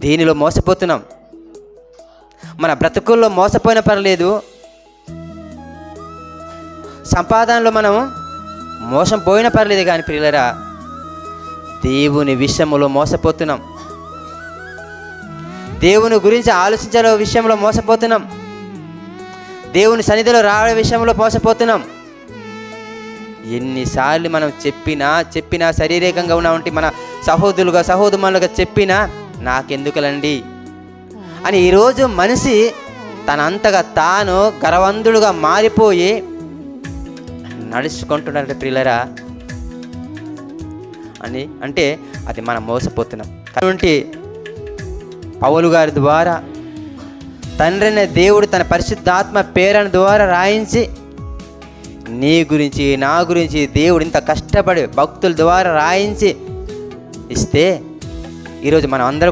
దీనిలో మోసపోతున్నాం. మన బ్రతుకుల్లో మోసపోయిన పర్లేదు, సంపాదనలో మనం మోసం పోయిన పర్లేదు, కానీ ప్రియులరా దేవుని విషయంలో మోసపోతున్నాం. దేవుని గురించి ఆలోచించే విషయంలో మోసపోతున్నాం. దేవుని సన్నిధిలో రావే విషయంలో మోసపోతున్నాం. ఎన్నిసార్లు మనం చెప్పినా శారీరకంగా ఉన్నవంటి మన సహోదరులుగా చెప్పినా నాకెందుకులండి అని ఈరోజు మనిషి తనంతగా తాను గర్వంతుడుగా మారిపోయి నడుచుకుంటున్నాడు ప్రియులరా అని అంటే అది మనం మోసపోతున్నాం. కాబట్టి పౌలు గారి ద్వారా తండ్రి అనే దేవుడు తన పరిశుద్ధాత్మ పేరుని ద్వారా రాయించి నీ గురించి నా గురించి దేవుడు ఇంత కష్టపడి భక్తుల ద్వారా రాయించి ఇస్తే ఈరోజు మనం అందరం